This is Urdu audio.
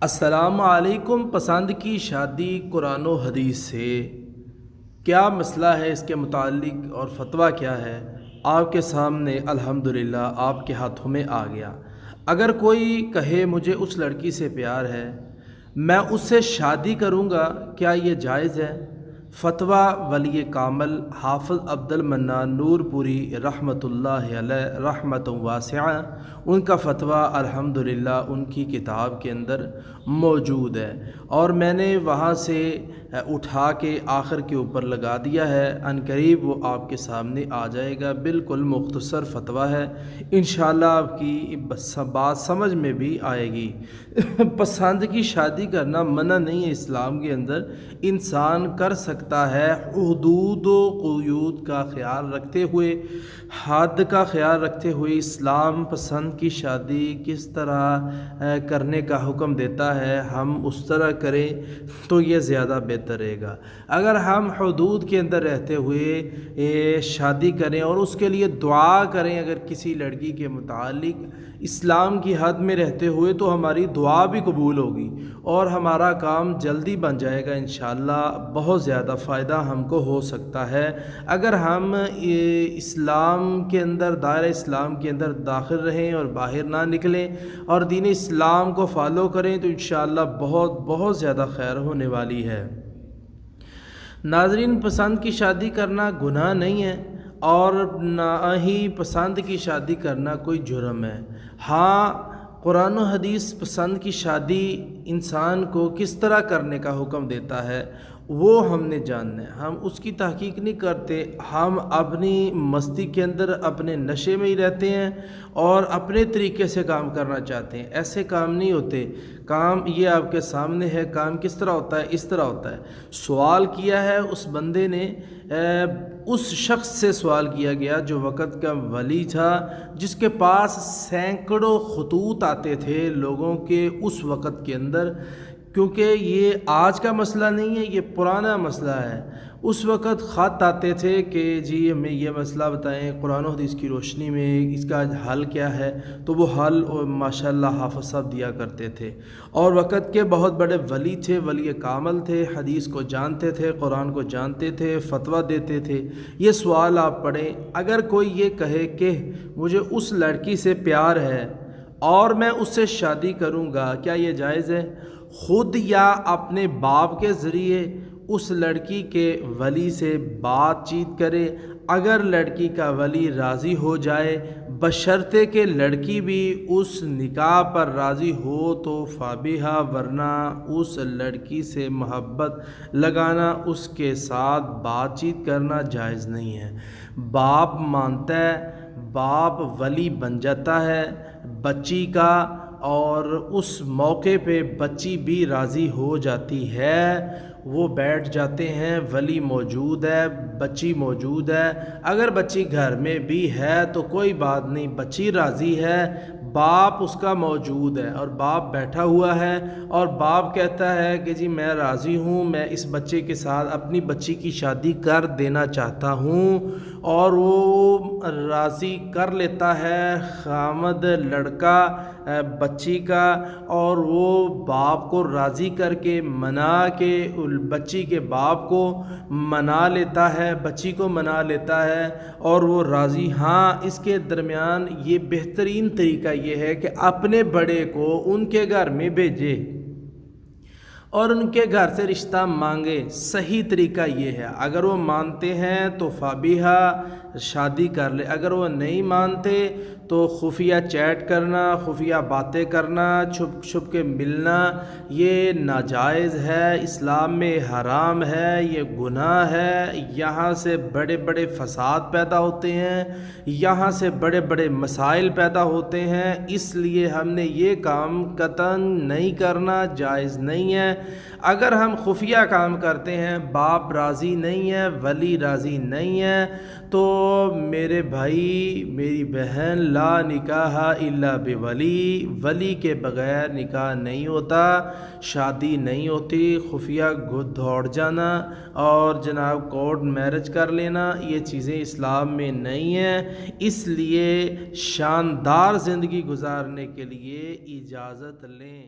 السلام علیکم۔ پسند کی شادی قرآن و حدیث سے کیا مسئلہ ہے، اس کے متعلق اور فتویٰ کیا ہے، آپ کے سامنے الحمدللہ آپ کے ہاتھوں میں آ گیا۔ اگر کوئی کہے مجھے اس لڑکی سے پیار ہے، میں اس سے شادی کروں گا، کیا یہ جائز ہے؟ فتویٰ ولی کامل حافظ عبد المنان نور پوری رحمۃ اللہ علیہ رحمۃ واسعہ، ان کا فتویٰ الحمدللہ ان کی کتاب کے اندر موجود ہے، اور میں نے وہاں سے اٹھا کے آخر کے اوپر لگا دیا ہے۔ عنقریب وہ آپ کے سامنے آ جائے گا۔ بالکل مختصر فتویٰ ہے، انشاءاللہ آپ کی بات سمجھ میں بھی آئے گی۔ پسند کی شادی کرنا منع نہیں ہے، اسلام کے اندر انسان کر سکتا ہے، حدود و قیود کا خیال رکھتے ہوئے، حد کا خیال رکھتے ہوئے۔ اسلام پسند کی شادی کس طرح کرنے کا حکم دیتا ہے، ہم اس طرح کریں تو یہ زیادہ بہتر رہے گا۔ اگر ہم حدود کے اندر رہتے ہوئے شادی کریں اور اس کے لیے دعا کریں، اگر کسی لڑکی کے متعلق اسلام کی حد میں رہتے ہوئے، تو ہماری دعا بھی قبول ہوگی اور ہمارا کام جلدی بن جائے گا انشاءاللہ۔ بہت زیادہ فائدہ ہم کو ہو سکتا ہے اگر ہم اسلام کے اندر، دائرہ اسلام کے اندر داخل رہیں اور باہر نہ نکلیں اور دین اسلام کو فالو کریں، تو انشاءاللہ بہت بہت زیادہ خیر ہونے والی ہے۔ ناظرین، پسند کی شادی کرنا گناہ نہیں ہے اور نہ ہی پسند کی شادی کرنا کوئی جرم ہے۔ ہاں، قرآن و حدیث پسند کی شادی انسان کو کس طرح کرنے کا حکم دیتا ہے وہ ہم نے جاننا ہے۔ ہم اس کی تحقیق نہیں کرتے، ہم اپنی مستی کے اندر اپنے نشے میں ہی رہتے ہیں اور اپنے طریقے سے کام کرنا چاہتے ہیں۔ ایسے کام نہیں ہوتے۔ کام یہ آپ کے سامنے ہے، کام کس طرح ہوتا ہے، اس طرح ہوتا ہے۔ سوال کیا ہے اس بندے نے، اس شخص سے سوال کیا گیا جو وقت کا ولی تھا، جس کے پاس سینکڑوں خطوط آتے تھے لوگوں کے اس وقت کے اندر، کیونکہ یہ آج کا مسئلہ نہیں ہے، یہ پرانا مسئلہ ہے۔ اس وقت خط آتے تھے کہ جی ہمیں یہ مسئلہ بتائیں، قرآن و حدیث کی روشنی میں اس کا حل کیا ہے، تو وہ حل ماشاءاللہ حافظ صاحب دیا کرتے تھے، اور وقت کے بہت بڑے ولی تھے، ولی کامل تھے، حدیث کو جانتے تھے، قرآن کو جانتے تھے، فتویٰ دیتے تھے۔ یہ سوال آپ پڑھیں، اگر کوئی یہ کہے کہ مجھے اس لڑکی سے پیار ہے اور میں اس سے شادی کروں گا، کیا یہ جائز ہے؟ خود یا اپنے باپ کے ذریعے اس لڑکی کے ولی سے بات چیت کرے، اگر لڑکی کا ولی راضی ہو جائے، بشرطے کہ لڑکی بھی اس نکاح پر راضی ہو تو فابیہا، ورنہ اس لڑکی سے محبت لگانا، اس کے ساتھ بات چیت کرنا جائز نہیں ہے۔ باپ مانتا ہے، باپ ولی بن جاتا ہے بچی کا، اور اس موقع پہ بچی بھی راضی ہو جاتی ہے، وہ بیٹھ جاتے ہیں، ولی موجود ہے، بچی موجود ہے۔ اگر بچی گھر میں بھی ہے تو کوئی بات نہیں، بچی راضی ہے، باپ اس کا موجود ہے اور باپ بیٹھا ہوا ہے، اور باپ کہتا ہے کہ جی میں راضی ہوں، میں اس بچے کے ساتھ اپنی بچی کی شادی کر دینا چاہتا ہوں، اور وہ راضی کر لیتا ہے خامد لڑکا بچی کا، اور وہ باپ کو راضی کر کے منا کے بچی کے باپ کو منا لیتا ہے، بچی کو منا لیتا ہے، اور وہ راضی۔ ہاں، اس کے درمیان یہ بہترین طریقہ یہ ہے کہ اپنے بڑے کو ان کے گھر میں بھیجے اور ان کے گھر سے رشتہ مانگے۔ صحیح طریقہ یہ ہے۔ اگر وہ مانتے ہیں تو فابیہا، شادی کر لے، اگر وہ نہیں مانتے تو خفیہ چیٹ کرنا، خفیہ باتیں کرنا، چھپ چھپ کے ملنا، یہ ناجائز ہے، اسلام میں حرام ہے، یہ گناہ ہے۔ یہاں سے بڑے بڑے فساد پیدا ہوتے ہیں، یہاں سے بڑے بڑے مسائل پیدا ہوتے ہیں، اس لیے ہم نے یہ کام قطعاً نہیں کرنا، جائز نہیں ہے۔ اگر ہم خفیہ کام کرتے ہیں، باپ راضی نہیں ہے، ولی راضی نہیں ہے، تو میرے بھائی، میری بہن، لا نکاح الا بولی، ولی کے بغیر نکاح نہیں ہوتا، شادی نہیں ہوتی۔ خفیہ دوڑ جانا اور جناب کورٹ میرج کر لینا، یہ چیزیں اسلام میں نہیں ہیں۔ اس لیے شاندار زندگی گزارنے کے لیے اجازت لیں۔